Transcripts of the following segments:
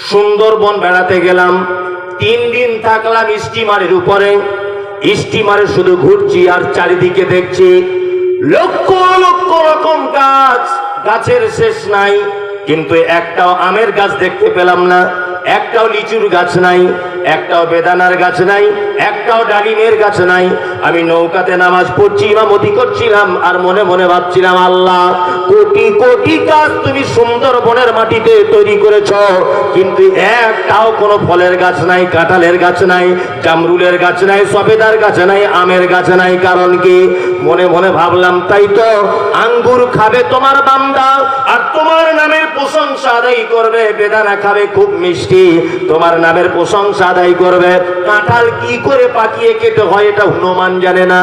সুন্দরবন বেড়াতে গেলাম, 3 দিন থাকলাম স্টিমারের উপরে। স্টিমারে শুধু ঘুরছি আর চারিদিকে দেখছি লক্ষ লক্ষ রকম গাছ, গাছের শেষ নাই, কিন্তু একটাও আমের গাছ দেখতে পেলাম না, একটাও লিচুর গাছ নাই, একটাও বেদানার গাছ নাই, একটাও ডালিমের গাছ নাই। আমি নৌকাতে নামাজ পড়ছি, ইমামতি করছিলাম, আর মনে মনে ভাবছিলাম, আল্লাহ, কোটি কোটি গাছ তুমি সুন্দরবনের মাটিতে তৈরি করেছ, কিন্তু একটাও কোনো ফলের গাছ নাই, কাঁঠালের গাছ নাই, জামরুলের গাছ নাই, সবেদার গাছ নাই, আমের গাছ নাই। কারণ কি? মনে মনে ভাবলাম, তাই তো আঙ্গুর খাবে তোমার বান্দা আর তোমার নামের প্রশংসা আদায় করবে, বেদানা খাবে খুব মিষ্টি, তোমার নামের প্রশংসা আদায় করবে। কাঁঠাল কি করে পাকিয়ে খেতে হয় এটা হনুমান জানে না,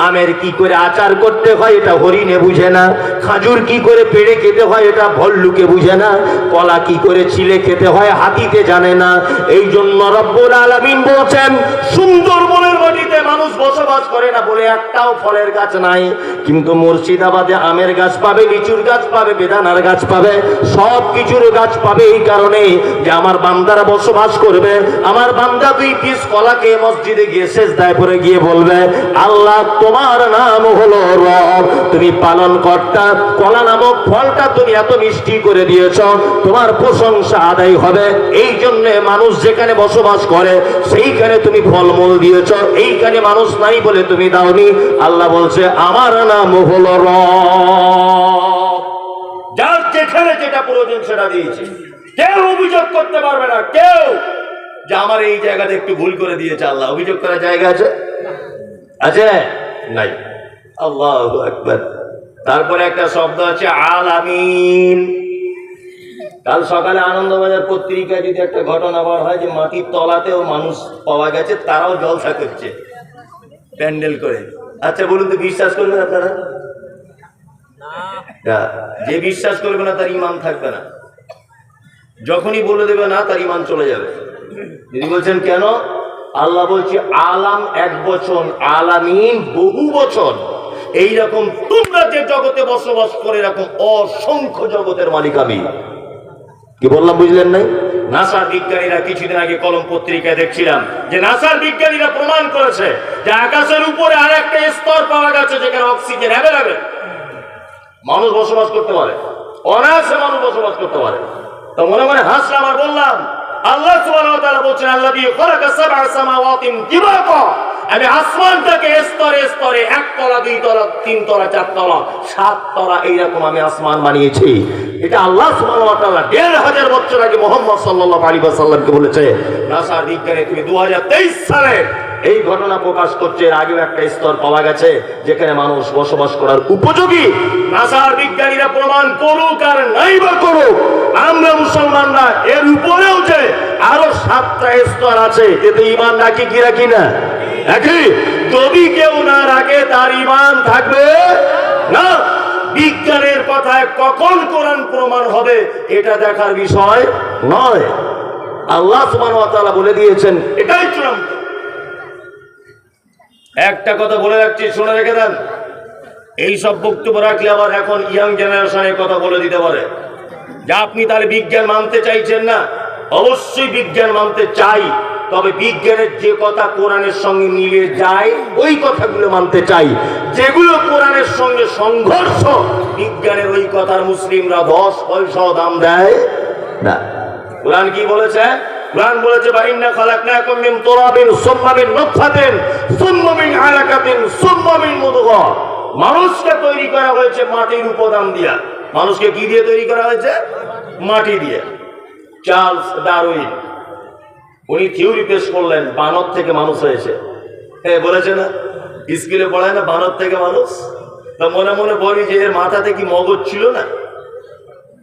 আমের কি করে আচার করতে হয় এটা হরিণে বুঝে না, খাজুর কি করে পেড়ে খেতে হয় এটা ভল্লুকে বুঝে না, কলা কি করে ছিলে খেতে হয় হাতিতে জানে না। এই জন্য রব্বুল আলামিন বলেন, সুন্দরবনের মাটিতে মানুষ বসবাস করে না বলে একটাও ফলের গাছ নাই, কিন্তু মুর্শিদাবাদে আমের গাছ পাবে, লিচুর গাছ পাবে, বেদানার গাছ পাবে, সব কিছুর গাছ পাবে। এই কারণে যে আমার বান্দারা বসবাস করবে, আমার বান্দা 2 পিস কলাকে মসজিদে গিয়ে সেজদায় পড়ে গিয়ে বলবে, আল্লাহ তোমার নাম হলো রব, তুমি পালন কর্তা, কলা নামক ফলটা তুমি এত মিষ্টি করে দিয়েছ, তোমার প্রশংসা আদায় হবে। এই জন্য মানুষ যেখানে বসবাস করে সেইখানে তুমি ফলমূল দিয়েছ, এইখানে মানুষ নাই বলে তুমি দাওনি। আল্লাহ বলছে, আমার নাম হলো রব, যার যেখানে যেটা প্রয়োজন সেটা দিয়েছে, কেউ অভিযোগ করতে পারবে না, কেউ যে আমার এই জায়গাটা একটু ভুল করে দিয়েছে। আল্লাহ অভিযোগ করার জায়গা আছে? আছে? নাই। আল্লাহু আকবার। তারপরে একটা শব্দ আছে আলামিন। কাল সকালে আনন্দবাজার পত্রিকায় যদি একটা ঘটনা বলা হয় যে মাটির তলাতেও মানুষ পাওয়া গেছে, তারাও জলসা করছে প্যান্ডেল করে। আচ্ছা বলুন তো, বিশ্বাস করবেন আপনারা? যে বিশ্বাস করবে না তার ঈমান থাকবে না, যখনই বলে দেবে না তার ঈমান চলে যাবে। যদি বলছেন কেন, আল্লাহ বলছে আলাম 1 বচন, আলামিন বহু বচন। এইরকম তোমরা যে জগতে বসবাস করে এরকম অসংখ্য জগতের মালিক আমি। কি বললাম বুঝলেন নাই? নাসার বিজ্ঞানীরা কিছুদিন আগে কলম পত্রিকায় দেখছিলাম যে নাসার বিজ্ঞানীরা প্রমাণ করেছে যে আকাশের উপরে আর একটা স্তর পাওয়া গেছে যেখানে অক্সিজেন অ্যাভেলেবেল, মানুষ বসবাস করতে পারে, অনায়াসে মানুষ বসবাস করতে পারে। তো মনে মনে হাসলাম আর বললাম, আল্লাহ সুবহানাহু ওয়া তাআলা বলেন, আল্লাযী খালাকা সাবআ সামাওয়াতিন তিবাকা, আমি আসমানটাকে স্তরে স্তরে 1 তলা 2 তলা 3 তলা 4 তলা 7 তলা এইরকম আমি আসমান বানিয়েছি। এটা আল্লাহ সুবহানাহু ওয়া তাআলা 1500 বছর আগে মুহাম্মদ সাল্লাল্লাহু আলাইহি ওয়াসাল্লামকে বলেছে। নাসার বিজ্ঞানী তুমি 2023 সালে এই ঘটনা প্রকাশ করছে, এর আগেও একটা স্তর পাওয়া গেছে যেখানে মানুষ বসবাস করার উপযোগী। নাসার বিজ্ঞানীরা প্রমাণ করুক আর নাই বা করুক, আমরা মুসলমানরা এর উপরেও যে আরো 7টা স্তর আছে, এতে ঈমান রাখি কি রাখি না? একই। যদি কেউ না রাখে তার ঈমান থাকবে না। বিজ্ঞানের কথায় কখন কোরআন প্রমাণ হবে এটা দেখার বিষয় নয়, আল্লাহ সুবহানাহু ওয়া তাআলা বলে দিয়েছেন, এটাই চূড়ান্ত। একটা কথা বলে রাখছি, শুনে রেখে দেন। এই সব বক্তব্য রাখলে আবার এখন ইয়াং জেনারেশনের কথা বলে দিতে পারে যে আপনি তাহলে বিজ্ঞান মানতে চাইছেন না। অবশ্যই বিজ্ঞান মানতে চাই, তবে বিজ্ঞানের যে কথা কোরআনের সঙ্গে মিলে যায় ওই কথাগুলো মানতে চাই। যেগুলো কোরআনের সঙ্গে সংঘর্ষ, বিজ্ঞানের ওই কথার মুসলিমরা 10 পয়সাও দাম দেয় না। কোরআন কি বলেছে? কোরআন বলেছে, বাইন্না খালাকনাকুম মিন তুরাবিন সুম্মা মিন নুতফাতিন সুম্মা মিন আলাকাতিন সুম্মা মিন মুদগা। মানুষকে তৈরি করা হয়েছে মাটির উপাদান দিয়ে। মানুষকে কি দিয়ে তৈরি করা হয়েছে? মাটি দিয়ে। চার্লস ডারউইন উনি থিওরি পেশ করলেন, বানর থেকে মানুষ হয়েছে। বলেছে না, স্কুলে পড়ায় না বানর থেকে মানুষ? তা মনে মনে বলি যে এর মাথাতে কি মগজ ছিল না?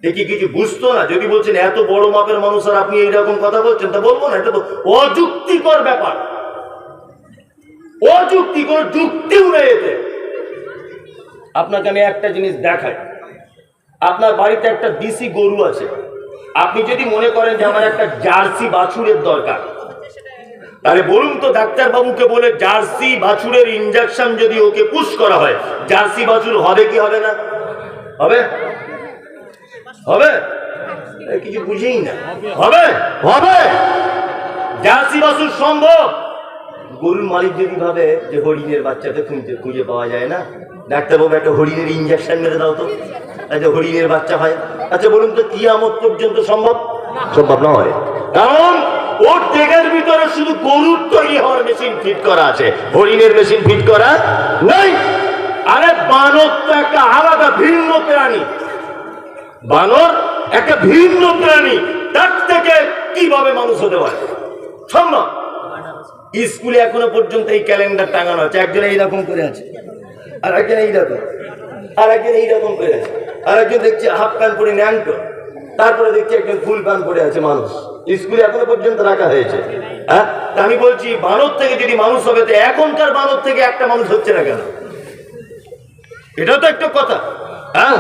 দেখি কিছু বুঝতো না? যদি বলছেন এত বড় মাপের মানুষ আর আপনি এইরকম কথা বলছেন, তা বলবো না, এটা তো অযুক্তিকর ব্যাপার। অযুক্তি, কোন যুক্তিও নেই এতে। আপনাকে আমি একটা জিনিস দেখাই। আপনার বাড়িতে একটা দেশি গরু আছে, আপনি যদি মনে করেন যে আমার একটা জার্সি বাছুরের দরকার, তাহলে বলুন তো ডাক্তার বাবুকে বলে জার্সি বাছুরের ইনজেকশন যদি ওকে পুশ করা হয়, জার্সি বাছুর হবে কি হবে না? হবে? হবে? কিছু বুঝেই না। হবে হবে জার্সি বাছুর সম্ভব। গরুর মালিক যদি ভাবে যে হরিণের বাচ্চাকে খুঁজে পাওয়া যায় না, ডাক্তারবাবু একটা হরিণের ইঞ্জেকশন মেরে দাও তো, আচ্ছা হরিণের বাচ্চা হয়। আচ্ছা বলুন তো কিয়ামত পর্যন্ত সম্ভব? সম্ভব নয়, কারণ ওর টেকের ভিতরে শুধু গরুর তৈরি হওয়ার মেশিন ফিট করা আছে, হরিণের মেশিন ফিট করা নাই। আরে বানর তো একটা আলাদা ভিন্ন প্রাণী, বানর একটা ভিন্ন প্রাণী, তার থেকে কিভাবে মানুষ হতে পারে? সম্ভব। স্কুলে এখনো পর্যন্ত এই ক্যালেন্ডার টাঙানো আছে, একজন এইরকম করে আছে, আর একজন এইরকম, আর একজন এইরকম করে আছে, আর একজন দেখছি হাফ প্যান্ট পরে ন্যাংটো, তারপরে দেখছি একজন ফুল প্যান্ট পরে আছে মানুষ। স্কুলে এখনো পর্যন্ত রাখা হয়েছে। হ্যাঁ, আমি বলছি বানর থেকে যদি মানুষ হবে তো এখনকার বানর থেকে একটা মানুষ হচ্ছে না কেন? এটাও তো একটা কথা। হ্যাঁ,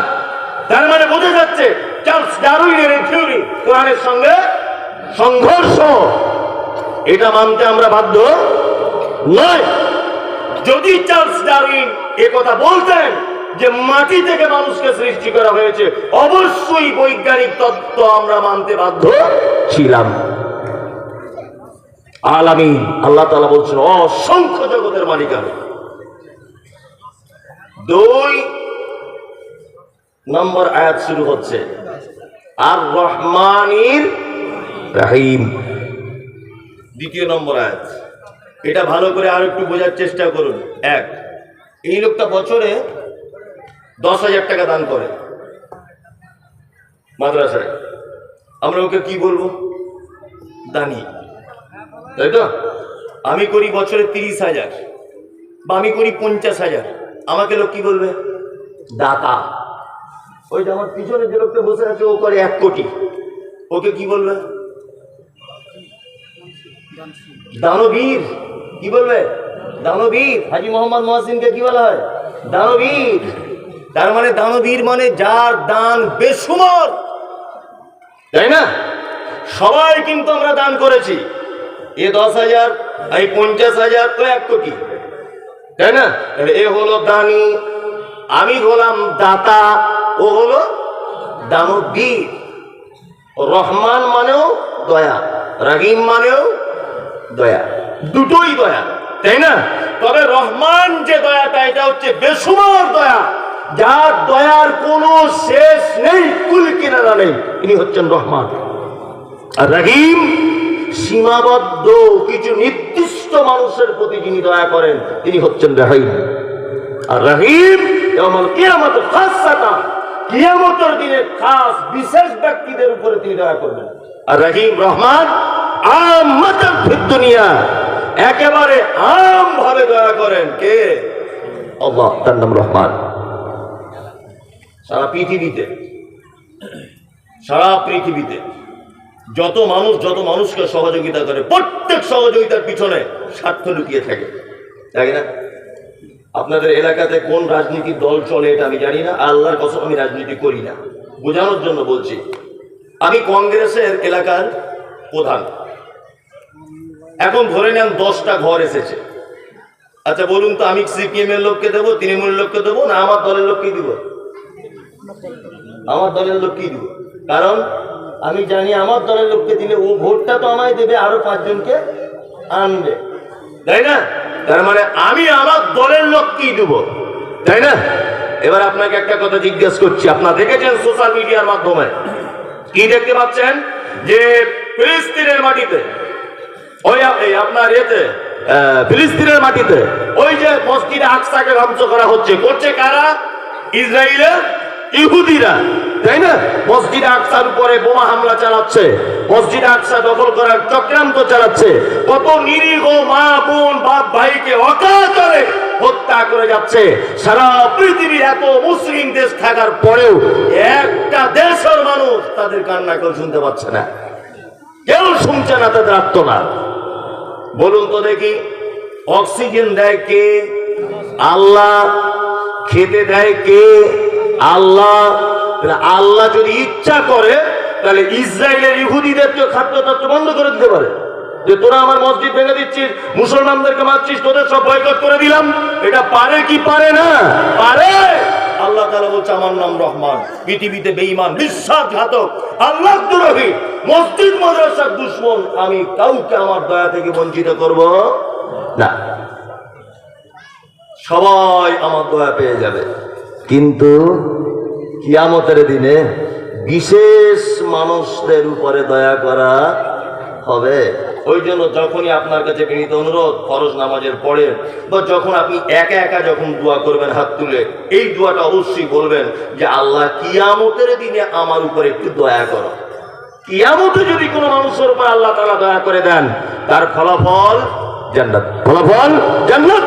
তার মানে বোঝা যাচ্ছে চার্লস ডারউইনের এই থিওরি কোরআনের সঙ্গে সংঘর্ষ। এটা মানতে আমরা বাধ্য নয়। যদি চার্লস ডারউইন এ কথা বলতেন যে মাটি থেকে মানুষকে সৃষ্টি করা হয়েছে, অবশ্যই বৈজ্ঞানিক তত্ত্ব আমরা মানতে বাধ্য ছিলাম। আলামিন আল্লাহ তাআলা বলছেন অসংখ্য জগতের মালিক আমি। 2 নম্বর আয়াত শুরু হচ্ছে আর রহমানির রহিম। 2 নম্বর আয়াত, এটা ভালো করে আর একটু বোঝার চেষ্টা করুন। এই লোকটা বছরে 10,000 টাকা দান করে মাদ্রাসায়, আমরা ওকে কি বলবো? দানি, তাই তো? আমি করি বছরে 30,000 বা আমি করি 50,000, আমাকে লোক কি বলবে? দাতা। ওই যে আমার পিছনে যে লোকটা বসে আছে ও করে 1 কোটি, ওকে কি বলবে? দানবীর। কি বলবে? দানবীর। হাজী মোহাম্মদ মহসিনকে কি বলা হয়? দানবীর। তার মানে দানবীর মানে যার দান বেসুমার, তাই না? সবাই কিন্তু আমরা দান করেছি, এ 10,000, এই 50,000, তো 1 কোটি, তাই না? এ হলো দানি, আমি হলাম দাতা, ও হলো দানবীর। রহমান মানেও দয়া, রহিম মানেও দয়া, দুটোই দয়া, তাই না? তবে রহমান যে দয়াটা, এটা হচ্ছে বেসুমার দয়া, যার দয়ার কোনো শেষ নেই, কুল কিনারা নেই, ইনি হচ্ছেন রহমান। আর রহিম সীমাবদ্ধ কিছু নির্দিষ্ট মানুষের প্রতি যিনি দয়া করেন তিনি হচ্ছেন রহিম। আর রহিম ইয়াউমুল কিয়ামত খাসসাতান, কিয়ামতের দিনে খাস বিশেষ ব্যক্তিদের উপরে তিনি দয়া করবেন। আর রহিম রহমান আম্মাতান ফিদ দুনিয়া, একেবারে আম ভাবে দয়া করেন। কে? আল্লাহ, তার নাম রহমান। সারা পৃথিবীতে যত মানুষকে সহযোগিতা করে, প্রত্যেক সহযোগিতার পিছনে স্বার্থ লুকিয়ে থাকে, তাই না? আপনাদের এলাকাতে কোন রাজনীতির দল চলে এটা আমি জানি না, আল্লাহর কসম আমি রাজনীতি করি না, বোঝানোর জন্য বলছি। আমি কংগ্রেসের এলাকার প্রধান, এখন ধরে নেন 10টা ঘর এসেছে। আচ্ছা বলুন তো, আমি সিপিএম এর লোককে দেবো, তৃণমূলের লোককে দেবো, না আমার দলের লোককেই দিব? আমার দলের লোককেই দিব, কারণ আমি জানি আমার দলের লোককে দিলে ও ভোটটা তো আমায় দেবে, আরো 5 জনকে আনবে, তাই না? তার মানে আমি আমার দলের লোককেই দেব, তাই না? এবার আপনাকে একটা কথা জিজ্ঞেস করছি, আপনারা দেখেছেন সোশ্যাল মিডিয়ার মাধ্যমে, কি দেখতে পাচ্ছেন? যে ফিলিস্তিনের মাটিতে, ওই আপনার ফিলিস্তিনের মাটিতে ওই যে মসজিদে আকসাকে ধ্বংস করা হচ্ছে, করছে কারা? ইসরায়েলের ইহুদিরা, তাই না? মসজিদ আকসার উপরে বোমা হামলা চালাচ্ছে, মসজিদ আকসা দখল করার চক্রান্ত চালাচ্ছে, কত নিরীহ মা বোন বাপ ভাইকে অকাতরে হত্যা করে যাচ্ছে। সারা পৃথিবীর এত মুসলিম দেশ থাকার পরেও একটা দেশের মানুষ তাদের কান্না কেউ শুনতে পাচ্ছে না, কেউ শুনছে না তাদের আর্তনাদ। বলুন তো দেখি, অক্সিজেন দেয় কে? আল্লাহ। খেতে দেয় কে? আল্লাহ। আল্লাহ যদি ইচ্ছা করে তাহলে ইসরায়েলের ইহুদিদের খাদ্য বন্ধ করে দিতে পারে, যে তোরা আমার মসজিদ ভেঙে দিচ্ছিস, মুসলমানদেরকে মারছিস, তোদের সব বয়কট করে দিলাম। এটা পারে কি পারে না? পারে। আল্লাহ তাআলা বলছে আমার নাম রহমান। পৃথিবীতে বেঈমান, বিশ্বাসঘাতক, আল্লাহ দ্রোহী, মসজিদ মাদ্রাসার দুশমন, আমি কাউকে আমার দয়া থেকে বঞ্চিত করব না। সবাই আমার দয়া পেয়ে যাবে, কিন্তু কিয়ামতের দিনে বিশেষ মানুষদের উপরে দয়া করা হবে। ওই জন্য যখনই আপনার কাছে বিনীত অনুরোধ, ফরজ নামাজের পরে বা যখন আপনি একা একা যখন দোয়া করবেন হাত তুলে, এই দোয়াটা অবশ্যই বলবেন যে আল্লাহ কিয়ামতের দিনে আমার উপরে একটু দয়া করো। কিয়ামতে যদি কোনো মানুষের উপর আল্লাহ তাআলা দয়া করে দেন, তার ফলাফল জান্নাত, ফলাফল জান্নাত।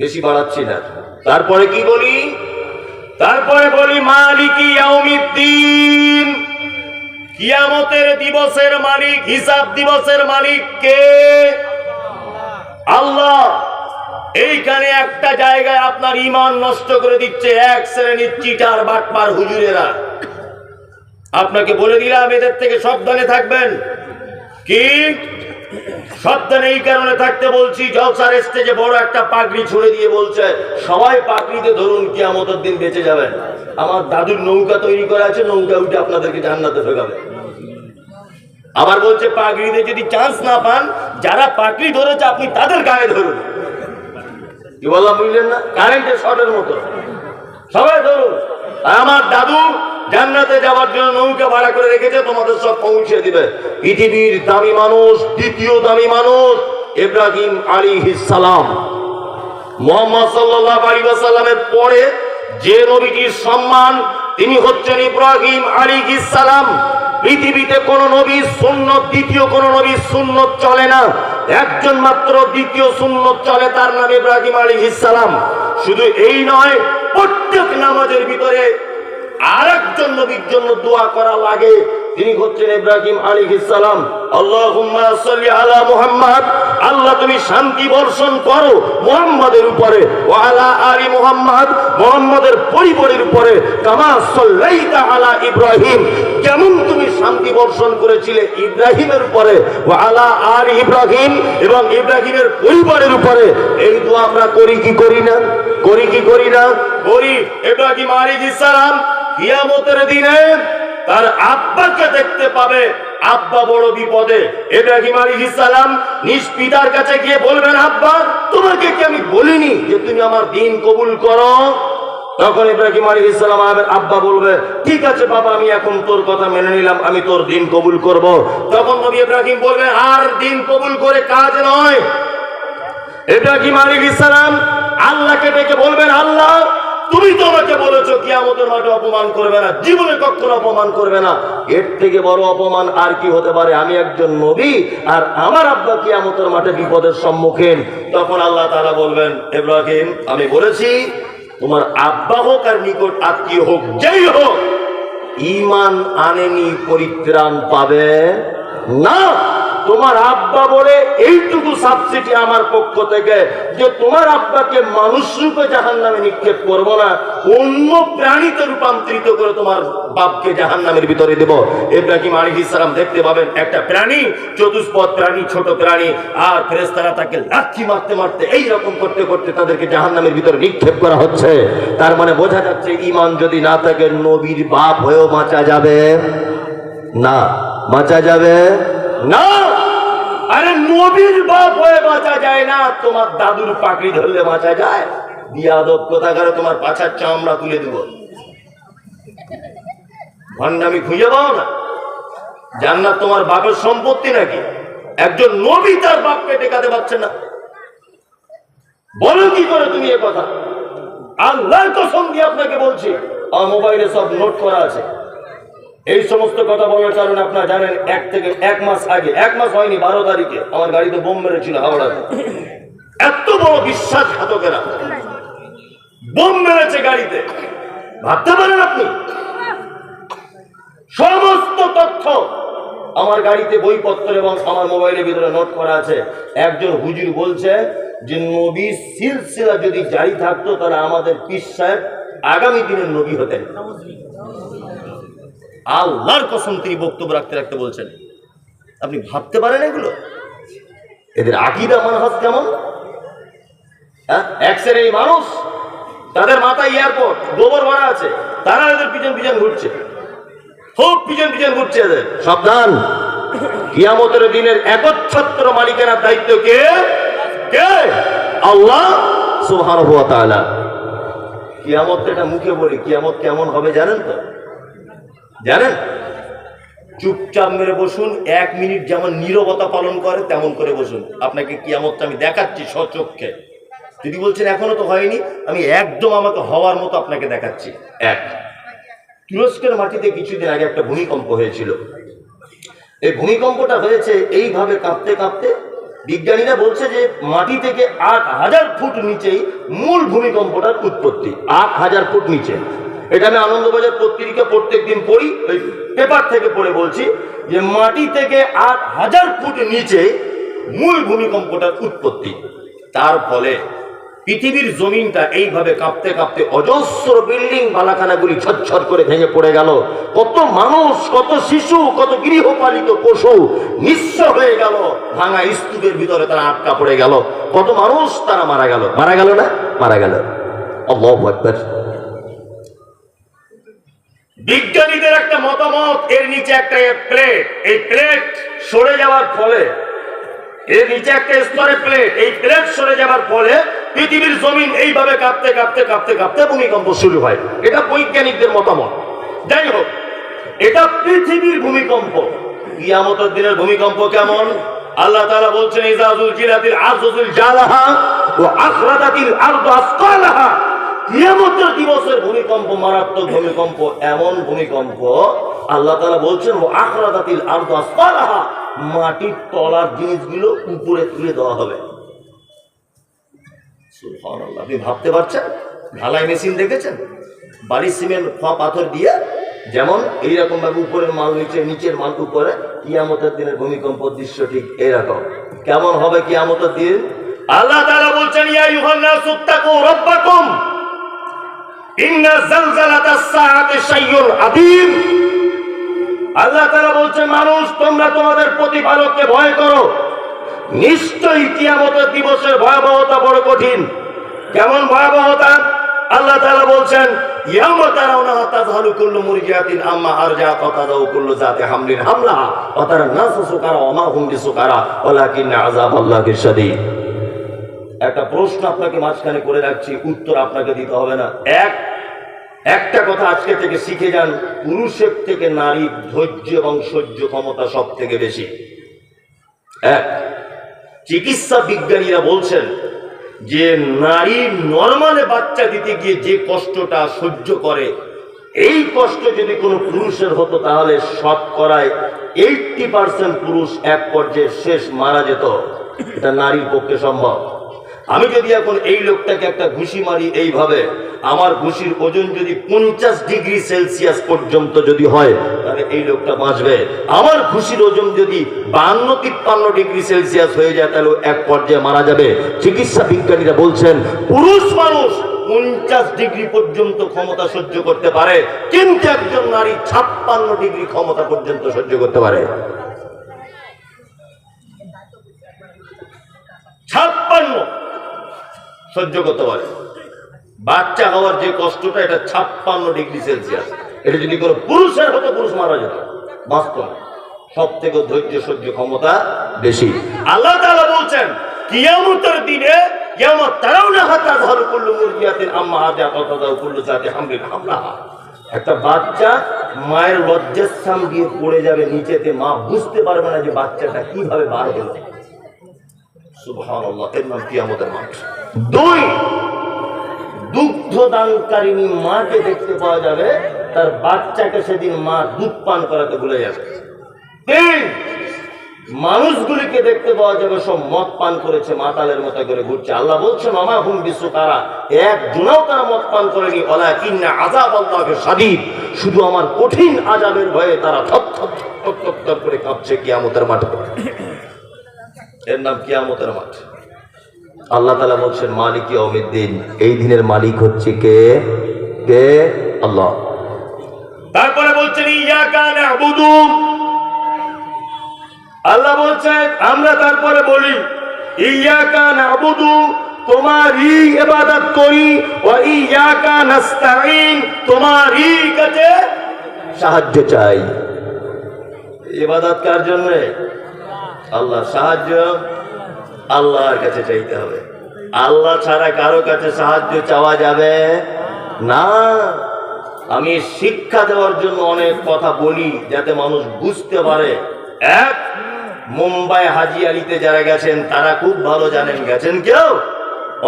বেশি বাড়াচ্ছি না। তারপরে কি বলি? তারপরে বলি মালিকি ইয়াউমিদ্দিন, কিয়ামতের দিবসের মালিক, হিসাব দিবসের মালিক কে? আল্লাহ। এইখানে একটা জায়গায় আপনার ঈমান নষ্ট করে দিচ্ছে এক শ্রেণীর চিটার বাটপার হুজুরেরা। আপনাকে বলে দিলাম এদের থেকে সাবধানে থাকবেন। কি সাবধানে এই কারণে থাকতে বলছি, জলসার স্টেজে বড় একটা পাগড়ি ছুড়ে দিয়ে বলছে সবাই পাগড়িতে ধরুন, কিয়ামতের দিন বেঁচে যাবেন। আমার দাদুর নৌকা তৈরি করা আছে, নৌকা উঠে আপনাদেরকে জান্নাতে ঢোকাবে। আবার বলছে পাগড়িতে যদি চান্স না পান, যারা পাগড়ি ধরেছে আপনি তাদের গায়ে ধরুন। কি বললাম বুঝলেন না? কারেন্টের শর্টের মতো সবাই ধরুন। আমার দাদু জান্নাতে যাওয়ার জন্য নৌকা ভাড়া করে রেখেছে, তোমাদের সব পৌঁছে দিবে। পৃথিবীর দামি মানুষ, দ্বিতীয় দামি মানুষ ইব্রাহিম আলাইহিস সালাম। মুহাম্মদ সাল্লাল্লাহু আলাইহি ওয়াসাল্লামের পরে যে নবীটির সম্মান, তিনি হচ্ছেন ইব্রাহিম আলাইহিস সালাম। পৃথিবীতে কোন নবীর সুন্নত, দ্বিতীয় কোন নবীর সুন্নত চলে না। একজন মাত্র দ্বিতীয় সুন্নত চলে, তার নাম ইব্রাহিম আলাইহিস সালাম। শুধু এই নয়, প্রত্যেক নামাজের ভিতরে আরেকজন নবীর জন্য দোয়া করা লাগে, তিনি হচ্ছেন ইব্রাহিম আলাইহিস সালাম। আল্লাহুম্মা সাল্লি আলা মুহাম্মদ, আল্লাহ তুমি শান্তি বর্ষণ করো মুহাম্মাদের উপরে, ওয়া আলা আলি মুহাম্মদ, মুহাম্মাদের পরিবারের উপরে, কামা সাল্লাইতা আলা ইব্রাহিম, যেমন তুমি শান্তি বর্ষণ করেছিলে ইব্রাহিমের উপরে, ওয়া আলা আলি ইব্রাহিম, এবং ইব্রাহিমের পরিবারের উপরে। এই দোয়া আমরা করি কি করি না? করি কি করি না? করি। ইব্রাহিম আলাইহিস সালাম কিয়ামতের দিনে তার আব্বাকে দেখতে পাবে, আব্বা বড় বিপদে। ইব্রাহিম আলাইহিস সালাম নিজ পিতার কাছে গিয়ে বলবেন, আব্বা তোমাকে কি আমি বলিনি যে তুমি আমার দ্বীন কবুল করো? তখন ইব্রাহিম আলাইহিস সালাম আব্বা বলবে, ঠিক আছে বাবা, আমি এখন তোর কথা মেনে নিলাম, আমি তোর দ্বীন কবুল করব। তখন নবী ইব্রাহিম বলবেন, আর দ্বীন কবুল করে কাজ নয়। ইব্রাহিম আলাইহিস সালাম আল্লাহকে ডেকে বলবেন, আল্লাহ তুমি তো আমাকে বলেছো কিয়ামতের মাঠে অপমান করবে না, জীবনে কখনো অপমান করবে না। এর থেকে বড় অপমান আর কি হতে পারে? আমি একজন নবী আর আমার আব্বা কিয়ামতের মাঠে বিপদের সম্মুখীন। তখন আল্লাহ তাআলা বলবেন, ইব্রাহিম আমি বলেছি তোমার আব্বা হোক আর নিকট আত্মীয় হোক, যেই হোক, ঈমান আনেনি পরিত্রাণ পাবে না। তোমার আব্বা বলে এইটুকু সাবসিডি আমার পক্ষ থেকে যে তোমার আব্বাকে মানুষ রূপে জাহান্নামে নিক্ষেপ করব না, অন্য প্রাণীতে রূপান্তরিত করে তোমার বাপকে জাহান্নামের ভিতরে দেব। ইব্রাহিম আলাইহিস সালাম দেখতে পাবেন একটা প্রাণী, চতুষ্পদ প্রাণী, ছোট প্রাণী, আর ফেরেশতারা তাকে লাঠি মারতে মারতে এইরকম করতে করতে তাদেরকে জাহান্নামের ভিতরে নিক্ষেপ করা হচ্ছে। তার মানে বোঝা যাচ্ছে ঈমান যদি না থাকে নবীর বাপ হয়েও বাঁচা যাবে না, বাঁচা যাবে না। আরে নবীর বাপ হয়ে বাঁচা যায় না, তোমার দাদুর পাকড়ি ধরলে বাঁচা যায়? বিয়াদব কোথাকার, তোমার পাছার চামড়া তুলে দেব। ভণ্ডামি খুঁজে পাও না? জান্নাত তোমার বাপের সম্পত্তি নাকি? একজন নবী তার বাপকে টেকাতে পারছে না, বলো কি করে তুমি এ কথা? আল্লাহর কসম দিয়ে আপনাকে বলছি, আমার মোবাইলে সব নোট করা আছে। এই সমস্ত কথা বলার কারণে আপনারা জানেন, এক মাস আগে, এক মাস হয়নি, 12 তারিখে আমার গাড়িতে বোম মেরেছিল হাওড়াতে। এত বড় বিশ্বাসঘাতকেরা বোম মেরেছে গাড়িতে, ভাবতে পারেন আপনি? সমস্ত তথ্য আমার গাড়িতে, বইপত্র এবং আমার মোবাইলের ভিতরে নোট করা আছে। একজন হুজুর বলছে যে নবীর সিলসিলা যদি জারি থাকতো তাহলে আমাদের পীর সাহেব আগামী দিনের নবী হতেন। আল্লাহর কসম তিনি বক্তব্য রাখতে রাখতে বলছেন। আপনি ভাবতে পারেন এগুলো? এদের আকীদা মানহাজ কেমন? হ্যাঁ, এক শ্রেণীর মানুষ, তাদের মাথায় এয়ারপোর্ট গোবর ভরা আছে, তারা এদের পিছন পিছন ঘুরছে, খুব পিছন পিছন ঘুরছে এদের। সাবধান, কিয়ামতের দিনের একচ্ছত্র মালিকানার দায়িত্ব কে? কে? আল্লাহ সুবহানাহু ওয়া তাআলা। কিয়ামত এটা মুখে বলি, কিয়ামত কেমন হবে জানেন তো? জানেন? চুপচাপ মেরে বসুন, 1 মিনিট যেমন নীরবতা পালন করে তেমন করে বসুন। আপনাকে কিয়ামতটা আমি দেখাচ্ছি সচক্ষে। যদি বলছেন এখনো তো হয়নি, আমি একদম আমাকে হওয়ার মতো আপনাকে দেখাচ্ছি। এক, তুরস্কের মাটিতে কিছুদিন আগে একটা ভূমিকম্প হয়েছিল। এই ভূমিকম্পটা হয়েছে এইভাবে কাঁপতে কাঁপতে, বিজ্ঞানীরা বলছে যে মাটি থেকে 8000 ফুট নিচেই মূল ভূমিকম্পটার উৎপত্তি। 8000 ফুট নিচে। এটা আমি আনন্দবাজার পত্রিকা প্রত্যেকদিন পড়ি, ওই পেপার থেকে পড়ে বলছি যে মাটি থেকে 8000 ফুট নিচে মূল ভূমিকম্পটার উৎপত্তি। তার ফলে পৃথিবীর জমিনটা এইভাবে কাঁপতে কাঁপতে অজস্র বিল্ডিং বালাখানাগুলি ছটছট করে ভেঙে পড়ে গেল। কত মানুষ, কত শিশু, কত গৃহপালিত পশু নিঃস্ব হয়ে গেল। ভাঙা স্তূপের ভিতরে তারা আটকা পড়ে গেল। কত মানুষ তারা মারা গেল। মারা গেল না? মারা গেল। আল্লাহু আকবার। বিজ্ঞানীদের একটা মতামত, এর নিচে একটা প্লেট, এই প্লেট সরে যাওয়ার ফলে, এর নিচে একটা স্তরে প্লেট, এই প্লেট সরে যাওয়ার ফলে পৃথিবীর জমিন এইভাবে কাঁপতে কাঁপতে কাঁপতে কাঁপতে ভূমিকম্প শুরু হয়। এটা বৈজ্ঞানিকদের মতামত। যাই হোক, এটা পৃথিবীর ভূমিকম্প। কিয়ামতের দিনের ভূমিকম্প কেমন? আল্লাহ তাআলা বলছেন, ইযা যুলজিলাতিল আরদু যুলজালাহা ওয়া আখরাজাতিল আরদু আসকালাহা। কিয়ামতের দিবসের ভূমিকম্প মারাত্মক ভূমিকম্প, এমন ভূমিকম্প আল্লাহ তাআলা বলছেন ওয়া আখরাজাতিল আরদু আসকালাহা, মাটির তলার জিনিসগুলো উপরে তুলে দেওয়া হবে। সুবহানাল্লাহ। আপনি ভাবতে পারছেন? ঢালাই মেশিন দেখেছেন? বালি সিমেন্ট পাথর দিয়ে যেমন এইরকম ভাবে উপরের মাল নিচে, নিচের মাল উপরে। কিয়ামতের দিনের ভূমিকম্প দৃশ্য ঠিক এরকম। কেমন হবে কিয়ামতের দিন? আল্লাহ তাআলা বলছেন, ইয়া আইয়ুহান নাসু তাকু রাব্বাকুম ইন্না যালজালাতাস সাআতি শাইউন আযীম। আল্লাহ তাআলা বলছেন, মানুষ তোমরা তোমাদের প্রতিপালককে ভয় করো, নিশ্চয়ই কিয়ামতের দিবসের ভয়াবহতা বড় কঠিন। কেমন ভয়াবহতা? আল্লাহ তাআলা বলছেন, ইয়াওমা তারাউনাহা তাযহালু কুল্লু মুরজিআতিন আম্মা আরজাআত ওয়া তাযাউ কুল্লু যাতি হামলিন হামলাহা ওয়া তারান নাসা সুকারা ওয়া মা হুম বিসুকারা ওয়ালাকিন্না আযাবাল্লাহি শাদীদ। একটা প্রশ্ন আপনাকে মাঝখানে করে রাখছি, উত্তর আপনাকে দিতে হবে না। একটা কথা আজকে থেকে শিখে যান, পুরুষের থেকে নারীর ধৈর্য এবং সহ্য ক্ষমতা সব থেকে বেশি। এক, চিকিৎসা বিজ্ঞানীরা বলছেন যে নারী নরমালে বাচ্চা দিতে গিয়ে যে কষ্টটা সহ্য করে, এই কষ্ট যদি কোনো পুরুষের হতো তাহলে শতকরায় 80% পুরুষ এক পর্যায়ে শেষ মারা যেত। এটা নারীর পক্ষে সম্ভব। আমি যদি এখন এই লোকটাকে একটা ঘুষি মারি এইভাবে, আমার ঘুষির ওজন যদি 50 ডিগ্রি সেলসিয়াস পর্যন্ত যদি হয় তাহলে এই লোকটা বাঁচবে। আমার ঘুষির ওজন যদি 52-53 ডিগ্রি সেলসিয়াস হয়ে যায় তাহলে এক পর্যায়ে মারা যাবে। চিকিৎসা বিজ্ঞানীরা বলছেন পুরুষ মানুষ 50 ডিগ্রি পর্যন্ত ক্ষমতা সহ্য করতে পারে, কিন্তু একজন নারী 56 ডিগ্রি ক্ষমতা পর্যন্ত সহ্য করতে পারে। 56 সহ্য করতে পারে। বাচ্চা হওয়ার যে কষ্টটা, এটা 56 ডিগ্রি সেলসিয়াস। এটা যদি কোনো পুরুষের হতো, পুরুষ মারা যেত। বাস্তব সব থেকে ধৈর্য সহ্য ক্ষমতা বেশি। আল্লাহ তাআলা বলছেন, কিয়ামতের দিনে ইয়াওমা তারাউনাহা তাযহালু কুল্লু মুরজিআতিন আম্মা আরজাআত ওয়া তাযাউ কুল্লু যাতি হামলিন হামলাহা। একটা বাচ্চা মায়ের লজ্জাস্থান দিয়ে পড়ে যাবে নিচেতে, মা বুঝতে পারবে না যে বাচ্চাটা কিভাবে বার হলো। সুবহানাল্লাহ। এর নাম কিয়ামতের মাঠ। দুই, দুগ্ধদানকারিণী মাকে দেখতে পাওয়া যাবে, তার বাচ্চাকে সেদিন মা দুধ পান করাতে ভুলে যাবে। তিন, মানুষগুলিকে দেখতে পাওয়া যাবে সব মদ পান করেছে, মাতালের মতো করে ঘুরছে। আল্লাহ বলছেন, ওমা হুম বিসুকারা, একজনও তারা মদ পান করেনি, ওয়ালাকিন্না আযাবাল্লাহি শাদীদ, শুধু আমার কঠিন আযাবের ভয়ে তারা থর করে কাঁপছে কিয়ামতের মাঠে। এর নাম কিয়ামতের মাঠ। আল্লাহ তাআলা বলছেন, মালিক ইয়াউমিদ্দিন, এই দিনের মালিক হচ্ছে কে? কে? আল্লাহ। তারপরে বলছেন, ইয়াকা না'বুদু। আল্লাহ বলছেন, আমরা তারপরে বলি ইয়াকা না'বুদু তোমারই ইবাদত করি, ওয়া ইয়াকা নাস্তাঈন, তোমারই কাছে সাহায্য চাই। ইবাদত কার জন্য? আল্লাহ। সাহায্য আল্লাহর কাছে চাইতে হবে। আল্লাহ ছাড়া কারো কাছে সাহায্য চাওয়া যাবে না। আমি শিক্ষা দেওয়ার জন্য অনেক কথা বলি যাতে মানুষ বুঝতে পারে। এক, মুম্বাই হাজি আলিতে যারা গেছেন তারা খুব ভালো জানেন। গেছেন কেউ?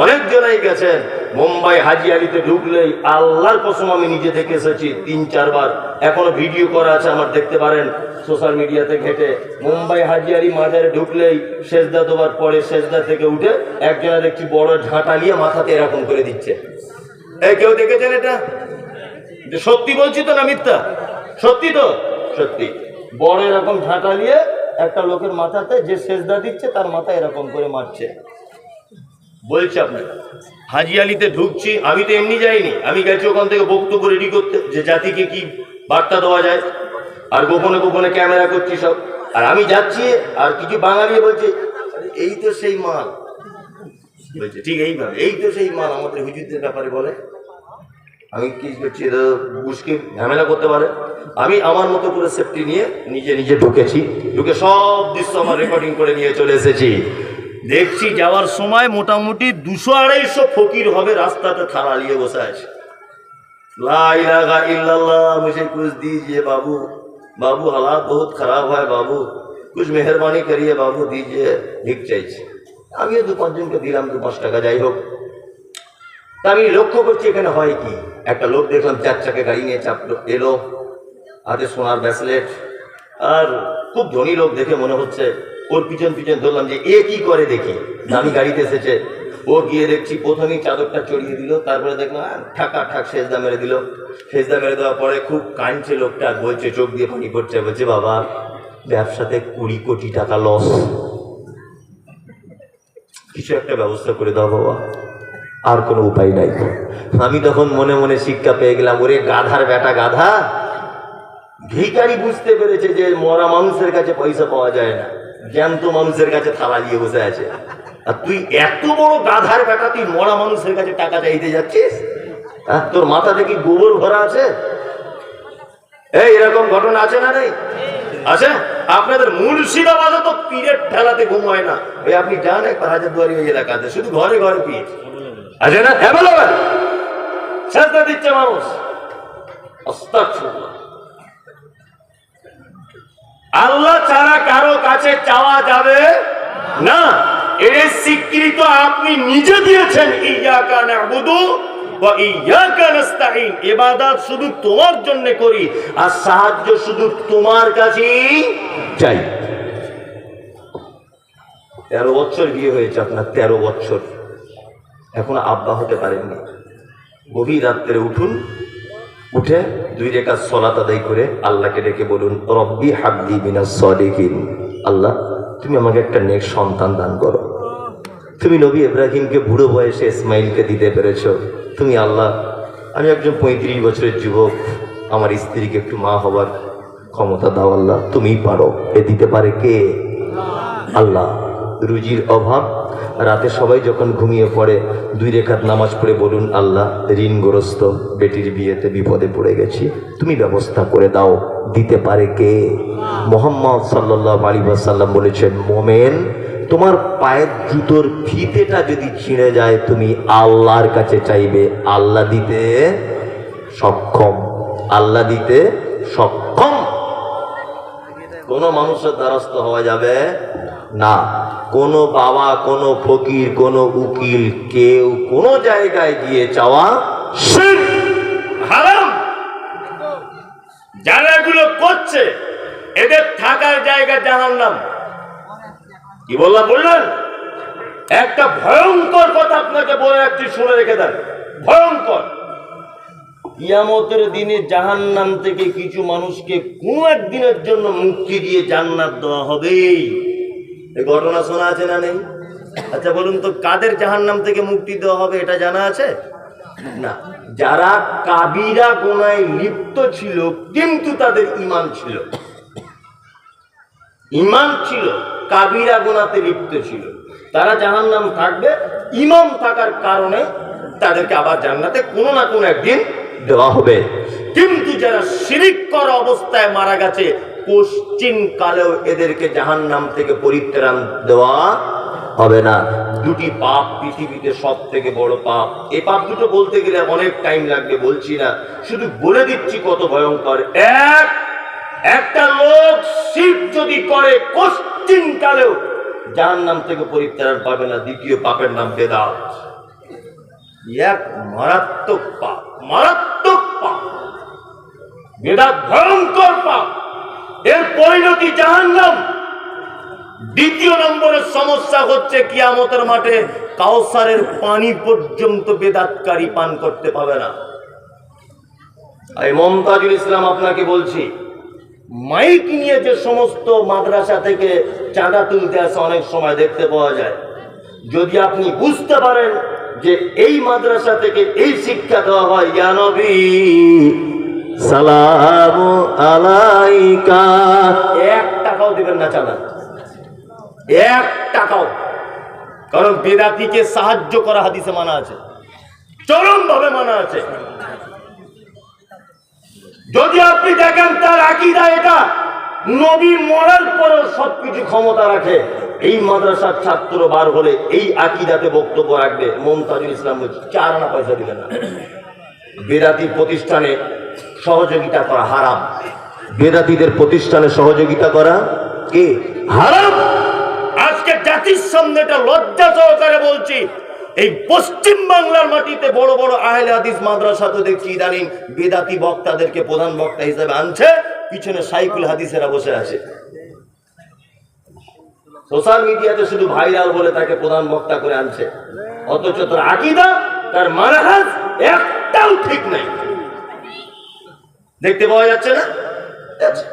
অনেক জনাই গেছেন। মুম্বাই হাজি আলিতে ঢুকলেই আল্লাহর কসম আমি নিজে দেখে এসেছি 3-4 বার, এখনো ভিডিও করা আছে আমার, দেখতে পারেন সোশ্যাল মিডিয়াতে ঘেটে। মুম্বাই হাজি আলি মাজারে ঢুকলেই সেজদা দেওয়ার পরে সেজদা থেকে উঠে একজনে দেখছি বড় ঝাঁটা নিয়ে মাথাতে এরকম করে দিচ্ছে। এই কেউ দেখেছেন এটা? সত্যি বলছি তো না মিথ্যা? সত্যি তো? সত্যি। বড় এরকম ঝাঁটা নিয়ে একটা লোকের মাথাতে যে সেজদা দিচ্ছে তার মাথা এরকম করে মারছে। বলছি আপনাকে, হাজি আলিতে ঢুকছি, আমি তো এমনি যাইনি, আমি গেছি ওখান থেকে বক্তব্য রেডি করতে যে জাতিকে কি বার্তা দেওয়া যায়, আর গোপনে গোপনে ক্যামেরা করছি সব। আর আমি যাচ্ছি আর কিছু বাঙালি বলছে এই তো সেই মাল, বলছে ঠিক এইভাবে, এই তো সেই মাল আমাদের হুজুরদের ব্যাপারে বলে। আমি কি করছি, বুঝকে ঝামেলা করতে পারে। আমি আমার মতো করে সেফটি নিয়ে নিজে নিজে ঢুকেছি, ঢুকে সব দৃশ্য আমার রেকর্ডিং করে নিয়ে চলে এসেছি। দেখছি যাওয়ার সময় মোটামুটি 200-250 ফকির হবে রাস্তাতে থালা নিয়ে বসে আছে। লা ইলাহা ইল্লাল্লাহ, মুঝে কুছ দीजिए बाबू, बाबू हालात बहुत खराब है बाबू, कुछ मेहरबानी करिए बाबू, दीजिए। ভিক চাইছে। আমিও 2-5 জনকে দিলাম 2-5 টাকা, যাই হোক। তা আমি লক্ষ্য করছি এখানে হয় কি, একটা লোক দেখলাম 4 চাকা গাড়ি নিয়ে চাপলো, এলো, হাতে সোনার ব্রেসলেট, আর খুব ধনী লোক দেখে মনে হচ্ছে। ওর পিছন পিছন ধরলাম যে এ কি করে দেখি, দামি গাড়িতে এসেছে। ও গিয়ে দেখছি প্রথমেই চাদরটা চড়িয়ে দিল, তারপরে দেখলাম ঠাকা ঠাক সেজদা মেরে দিল। সেজদা মেরে দেওয়ার পরে খুব কাঁদছে লোকটা, বলছে, চোখ দিয়ে পানি পড়ছে, বলছে বাবা ব্যবসাতে 20 কোটি টাকা লস, কিছু একটা ব্যবস্থা করে দাও বাবা, আর কোনো উপায় নাই। আমি তখন মনে মনে শিক্ষা পেয়ে গেলাম, ওরে গাধার বেটা গাধা, ভিখারি বুঝতে পেরেছে যে মরা মানুষের কাছে পয়সা পাওয়া যায় না, জ্যান্ত মানুষের কাছে থালা নিয়ে বসে আছে। আর তুই এত বড় গাধার বেটা, তুই মরা মানুষের কাছে টাকা চাইতে যাচ্ছিস? তোর মাথা থেকে গোবর ভরা আছে? এই এরকম ঘটনা আছে না? নেই? আছে। আপনাদের মুর্শিদাবাদে তো পীরের ঠেলাতে ঘুম হয় না। ওই আপনি যান একবার হাজারদুয়ারি ওই এলাকাতে, শুধু ঘরে ঘরে পীর আছে না, অ্যাভেলেবেল সেজদা দিচ্ছে মানুষ। আস্তাগফিরুল্লাহ। আল্লাহ ছাড়া কারো কাছে চাওয়া যাবে না, এর স্বীকৃত আপনি নিজে দিয়েছেন। ইয়াকা না'বুদু ওয়া ইয়াকা নাস্তাঈন, ইবাদত শুধু তোমার জন্য করি আর সাহায্য শুধু তোমার কাছেই চাই। 13 বছর বিয়ে হয়েছে আপনার, 13 বছর এখন আব্বা হতে পারেননি। গভীর রাত্রে উঠুন, উঠে 2 রাকাত সালাত আদায় করে আল্লাহকে ডেকে বলুন, রব্বি হাবলি মিনাস সালিহিন, আল্লাহ তুমি আমাকে একটা নেক সন্তান দান করো। তুমি নবী ইব্রাহিমকে বুড়ো বয়সে ইসমাইলকে দিতে পেরেছো, তুমি আল্লাহ, আমি একজন 35 বছরের যুবক, আমার স্ত্রীকে একটু মা হবার ক্ষমতা দাও আল্লাহ, তুমিই পারো। এ দিতে পারে কে? আল্লাহ। রুজির অভাব, রাতে সবাই যখন ঘুমিয়ে পড়ে 2 রাকাত নামাজ পড়ে বলুন, আল্লাহ ঋণগ্রস্ত বেটির বিয়েতে বিপদে পড়ে গেছি, তুমি ব্যবস্থা করে দাও। দিতে পারে কে? মুহাম্মদ সাল্লাল্লাহু আলাইহি ওয়াসাল্লাম বলেছেন, মোমেন তোমার পায়ের জুতোর ফিতেটা যদি ছিঁড়ে যায় তুমি আল্লাহর কাছে চাইবে, আল্লাহ দিতে সক্ষম, আল্লাহ দিতে সক্ষম। কোনো মানুষের দ্বারস্থ হওয়া যাবে না। কোনো বাবা, কোনো ফকির, কোনো উকিল, কেউ কোনো জায়গায় গিয়ে চাওয়া শিরক, হারাম। যারা এগুলো করছে এদের থাকার জায়গা জাহান্নাম। কি বললেন? একটা ভয়ঙ্কর কথা আপনাকে বলে রাখছি, শুনে রেখে দেন, ভয়ঙ্কর। কিয়ামতের দিনে জাহান্নাম থেকে কিছু মানুষকে কোন একদিনের জন্য মুক্তি দিয়ে জান্নাত দেওয়া হবে। এই ঘটনা শোনা আছে না নেই? আচ্ছা বলুন তো, কাদের জাহান্নাম থেকে মুক্তি দেওয়া হবে এটা জানা আছে না? যারা কাবিরা গুনাহে লিপ্ত ছিল কিন্তু তাদের ঈমান ছিল, ঈমান ছিল, কাবিরা গুনাহতে লিপ্ত ছিল, তারা জাহান্নাম থাকবে, ইমাম থাকার কারণে তাদেরকে আবার জান্নাতে কোনো না কোনো একদিন দেওয়া হবে। কিন্তু যারা শিরিক করা অবস্থায় মারা গেছে, পশ্চিম কালেও এদেরকে জাহান্নাম থেকে পরিত্রাণ দেওয়া হবে না। দুটি পাপ পৃথিবীতে সব থেকে বড় পাপ। এই পাপ দুটো বলতে গেলে অনেক টাইম লাগবে, বলছি না, শুধু বলে দিচ্ছি কত ভয়ঙ্কর। একটা লোক শিরক যদি করে পশ্চিম কালেও জাহান্নাম থেকে পরিত্রাণ পাবে না। দ্বিতীয় পাপের নাম বেদাত। এক মারাত্মক পাপ, মারাত্মক পাপ। বেদাত ভয়ঙ্কর পাপ, এর পরিণতি জাহান্নাম। দ্বিতীয় নম্বরের সমস্যা হচ্ছে কিয়ামতের মাঠে কাউসারের পানি পর্যন্ত বেদাতকারী পান করতে পাবে না। এই মমতাজুল ইসলাম আপনাকে বলছি, মাইক নিয়ে যে সমস্ত মাদ্রাসা থেকে চাঁদা তুলতে আসে অনেক সময় দেখতে পাওয়া যায়। যদি আপনি বুঝতে পারেন যে এই মাদ্রাসা থেকে এই শিক্ষা দেওয়া হয়, ইয়া নবী সালামু আলাইকা, 1 টাকাও দিবেন না চাঁদা, 1 টাকাও। কারণ বেদাতিকে সাহায্য করা হাদিসে মানা আছে, চরম ভাবে মানা আছে। যদি আপনি দেখেন তার আকীদা এটা, নবী মরার পরেও সবকিছু ক্ষমতা রাখে, এই মাদ্রাসার ছাত্র বার হলে এই আকীদাতে বক্তব্য রাখবে, মমতাজুল ইসলাম বলছে 4 আনা পয়সা দিবেন না। বেদাতি প্রতিষ্ঠানে সহযোগিতা করা হারাম। বেদাতিদের প্রতিষ্ঠানে সহযোগিতা করা কি হারাম। আজকে জাতির সামনে এটা লজ্জা সহকারে বলছি, এই পশ্চিম বাংলার মাটিতে বড় বড় আহলে হাদিস মাদ্রাসা তো দেখছি ইদানিং বেদাতি বক্তাদেরকে প্রধান বক্তা হিসেবে আনছে, পিছনে সাইকুল হাদিসেরা বসে আছে। সোশ্যাল মিডিয়াতে শুধু ভাইরাল বলে তাকে প্রধান বক্তা করে আনছে, অথচ তার আকীদা, তার মানহাজ একটাও ঠিক নাই। দেখতে পাওয়া যাচ্ছে না?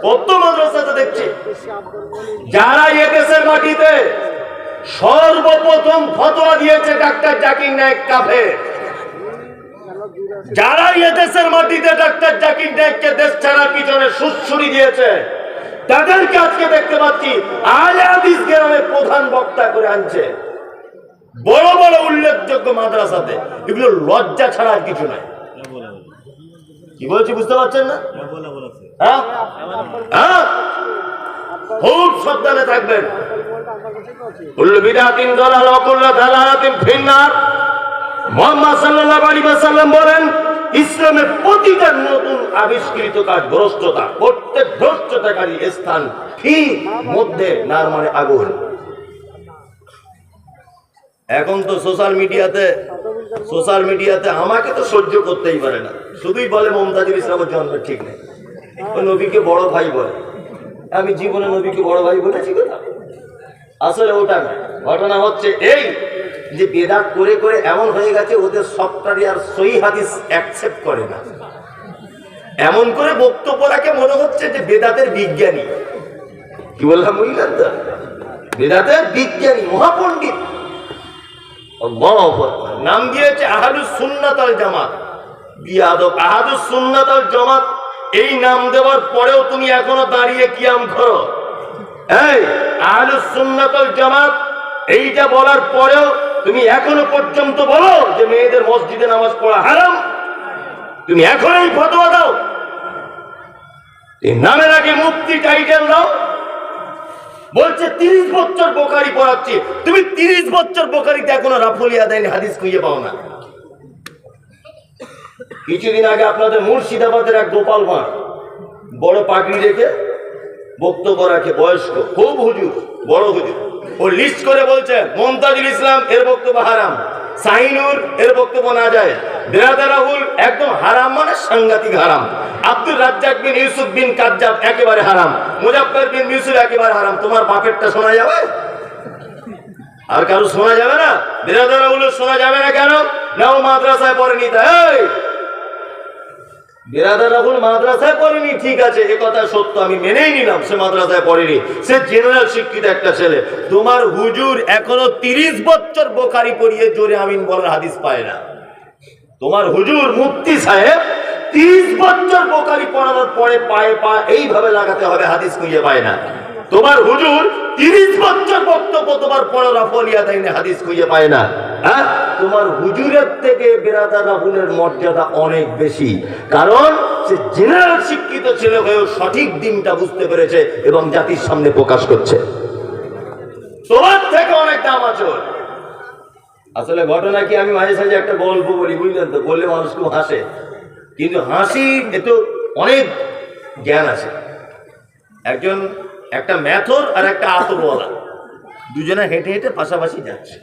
কত মাদ্রাসাতে দেখছি। যারা এদেশের মাটিতে সর্বপ্রথম ফতোয়া দিয়েছে ডাক্তার জাকির নায়েক কাফের, যারা এদেশের মাটিতে ডাক্তার জাকির নায়েককে দেশ ছাড়ার পিছনে সুড়সুড়ি দিয়েছে, তাদেরকে আজকে দেখতে পাচ্ছি আহলে হাদিস গ্রামে প্রধান বক্তা করে আনছে, বড় বড় উল্লেখযোগ্য মাদ্রাসাতে। এগুলো লজ্জা ছাড়া আর কিছু নাই। কি বলছি বুঝতে পারছেন না? খুব সাবধানে থাকবেন। কুল্লু বিদআতিন দালালা ওয়া কুল্লু দালালাতিন ফিন্নার। মুহাম্মদ সাল্লাল্লাহু আলাইহি ওয়াসাল্লাম বলেন, ইসলামের প্রতিটা নতুন আবিষ্কৃত কাজ ভ্রষ্টতা। প্রত্যেক ভ্রষ্টতাকারী স্থান ঠিক মধ্যে নার মানে আগুন। এখন তো সোশ্যাল মিডিয়াতে আমাকে তো সহ্য করতেই পারে না, শুধুই বলে মমতাজুল ইসলামের জন্ম ঠিক নেই, ওই নবীকে বড় ভাই বলে। আমি জীবনে নবীকে বড় ভাই বলেছি কথা? আসলে ওটা না। ঘটনা হচ্ছে এই যে বেদাত করে করে এমন হয়ে গেছে, ওদের সবটারই আর সহিহ হাদিস অ্যাকসেপ্ট করে না। এমন করে বক্তব্য রাখে মনে হচ্ছে যে বেদাতের বিজ্ঞানী। কি বললাম বুঝলেন তো? বেদাতের বিজ্ঞানী, মহাপণ্ডিত। নাম দিয়েছে আহলুস সুন্নাত ওয়াল জামাত। বিয়াদব, আহলুস সুন্নাত ওয়াল জামাত এই নাম দেওয়ার পরেও তুমি এখনো দাঁড়িয়ে কিয়াম করো। এই আহলুস সুন্নাত ওয়াল জামাত এইটা বলার পরেও তুমি এখনো পর্যন্ত বলো যে মেয়েদের মসজিদে নামাজ পড়া হারাম। তুমি এখন এই ফতোয়া দাও, এই নামের আগে মুফতি টাইটেল দাও। বলছে 30 বছর বুখারী পড়াচ্ছি, তুমি 30 বছর বুখারীতে এখনো রাফলি আদাইন হাদিস খুঁজে পাও না। কিছুদিন আগে আপনাদের মুর্শিদাবাদের এক গোপাল ভাঁড় বড় পাগড়ি রেখে বক্তব্য রাখে, বয়স্ক, খুব হুজুর, বড় হুজুর। ও লিস্ট করে বলছে মমতাজুল ইসলাম এর বক্তব্য হারাম, শাহিনুর এর বক্তব্য না যায়, বিরাদার রাহুল একদম হারাম মানে সাংঘাতিক হারাম, আব্দুর রাজ্জাক বিন ইউসুফ বিন কাজ্জাব একেবারে হারাম, মুজাফফর বিন ইউসুফ একেবারে হারাম। তোমার বাপেরটা শোনা যাবে? আর কারো শোনা যাবে না? বিরাদার রাহুল শোনা যাবে না কেন? না ও মাদ্রাসায় পড়েনি। তাই বিরাদার রাহুল মাদ্রাসায় পড়েনি, ঠিক আছে, এ কথা সত্য, আমি মেনেই নিলাম সে মাদ্রাসায় পড়েনি, সে জেনারেল শিক্ষিত একটা ছেলে। তোমার হুজুর এখনো 30 বছর বুখারী পড়িয়ে জোরে আমিন বলার হাদিস পায় না। তোমার হুজুর মুফতি সাহেব 30 বছর বুখারী পড়ানোর পরে পায়ে পা এইভাবে লাগাতে হবে, হাদিস খুঁজে পায় না। তোমার হুজুর 30 বছর বক্তব্য তোমার পড়ো রাফলিয়া তাইনে হাদিস খুঁজে পায় না। হ্যাঁ, তোমার হুজুরের থেকে বেরাদার রাহুলের মর্যাদা অনেক বেশি, কারণ সে জেনারেল শিক্ষিত ছেলে হয়েও সঠিক দিনটা বুঝতে পেরেছে এবং জাতির সামনে প্রকাশ করছে। তোমার থেকে অনেক দাম আছে। আসলে ঘটনা কি, আমি মাঝে সাঝে একটা গল্প বলি, বুঝলেন তো, বললে মানুষ খুব হাসে, কিন্তু হাসি একটু অনেক জ্ঞান আছে। একটা মেথর আর একটা আতরওয়ালা, দুজনে হেঁটে হেঁটে পাশাপাশি যাচ্ছে।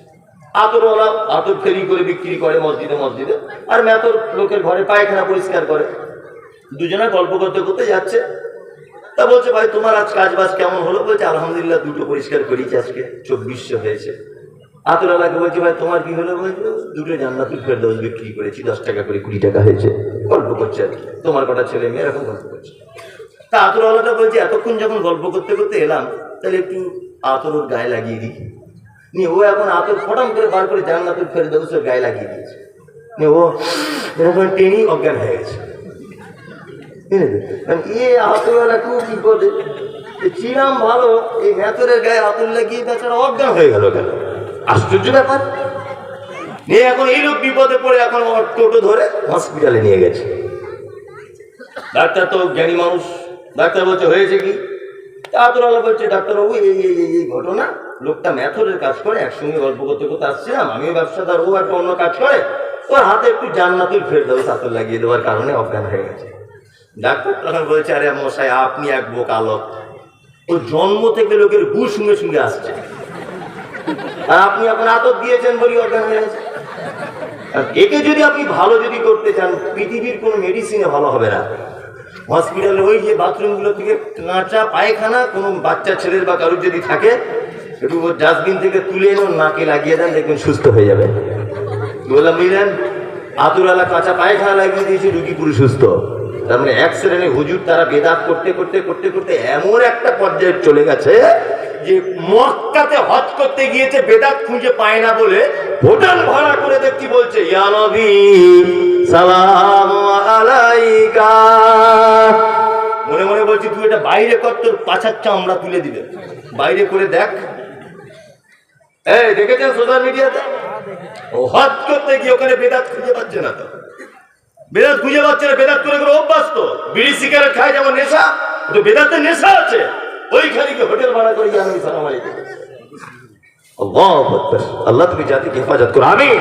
আতরওয়ালা আতর ফেরি করে বিক্রি করে মসজিদে মসজিদে, আর মেথর লোকের ঘরে পায়খানা পরিষ্কার করে। দুজনে গল্প করতে করতে যাচ্ছে। তা বলছে, ভাই তোমার আজ কাজ বাজ কেমন হলো? বলছে, আলহামদুলিল্লাহ, দুটো পরিষ্কার করেছি আজকে, 2400 হয়েছে। আতরওয়ালাকে বলছে, ভাই তোমার কি হলো? বলছে, দুটো জান্নাতুল ফেরদৌস বিক্রি করেছি, 10 টাকা করে, 20 টাকা হয়েছে। গল্প করছে আর কি, তোমার কটা ছেলে মেয়ে, এরকম গল্প করছে। তা আতরওয়ালাটা বলছে, এতক্ষণ যখন গল্প করতে করতে এলাম, তাহলে একটু আতর ওর গায়ে লাগিয়ে দিই। নিয়ে ও এখন আতর ফটাম করে বার করে জান্নাতুল ফেরদৌসের গায়ে লাগিয়ে দিয়েছে। নিয়ে ও এরকম টেনি অজ্ঞান হয়ে গেছে। আতরওয়ালা খুব বিপদে, চিরাম ভালো, এই মেথরের গায়ে আতর লাগিয়ে বেচারা অজ্ঞান হয়ে গেল কেন? আশ্চর্য ব্যাপার। নিয়ে এখন এই লোক বিপদে পড়ে এখন টোটো ধরে হসপিটালে নিয়ে গেছে। ডাক্তার তো জ্ঞানী মানুষ, ডাক্তার বলছে, হয়েছে কি? আতরওয়ালা বলছে, ডাক্তারবাবু এই ঘটনা, লোকটা মেথরের কাজ করে, একসঙ্গে গল্প করতে করতে আসছিলাম, আমিও ব্যবসাদার, ও একটা অন্য কাজ করে, ওর হাতে একটু জান্নাতুল ফেরদৌস আতর লাগিয়ে দেওয়ার কারণে অজ্ঞান হয়ে গেছে। ডাক্তার তখন বলছে, আরে মশাই, আপনি এক বোকা লোক, ও জন্ম থেকে লোকের গু শুনে শুনে আসছে, আর আপনি এখন আতর দিয়েছেন বলি অজ্ঞান হয়ে গেছে। একে যদি আপনি ভালো যদি করতে চান, পৃথিবীর কোনো মেডিসিনে ভালো হবে না। হসপিটালে ওই যে বাথরুমগুলো থেকে কাঁচা পায়খানা কোনো বাচ্চা ছেলের বা কারোর যদি থাকে, একটু ওর ডাস্টবিন থেকে তুলে এনে নাকে লাগিয়ে দেন, দেখবেন সুস্থ হয়ে যাবে। বললাম, বুঝলেন, আতরওয়ালা কাঁচা পায়খানা লাগিয়ে দিয়েছে, রুগী পুরো সুস্থ। তার মানে এক শ্রেণীর হুজুর তারা বেদাত করতে করতে করতে করতে এমন একটা পর্যায়ে চলে গেছে যে মক্কাতে হজ করতে গিয়েছে, বেদাত খুঁজে পায় না বলে হোটেল ভাড়া করে দেখতে বলছে, ইয়া নবী সালাম আলাইকা। মনে মনে বলছি, তুই এটা বাইরে কর, তোর পাছার চামড়া তুলে দিবে, বাইরে করে দেখ। এই দেখেছেন সোশ্যাল মিডিয়াতে, ও হজ করতে গিয়ে ওখানে বেদাত খুঁজে পাচ্ছে না। তো বেদাত খুঁজে পাচ্ছে না, বেদাত করে করে অভ্যাস। তো বিড়ি সিগারেট খায় যেমন নেশা, তো বেদাতের নেশা আছে, ওইখানে গিয়ে হোটেল ভাড়া করে গিয়ে আমি সালাম আলাইকুম। আল্লাহু আকবার। আল্লাহ তুমি জাতিকে হেফাজত করো, আমিন।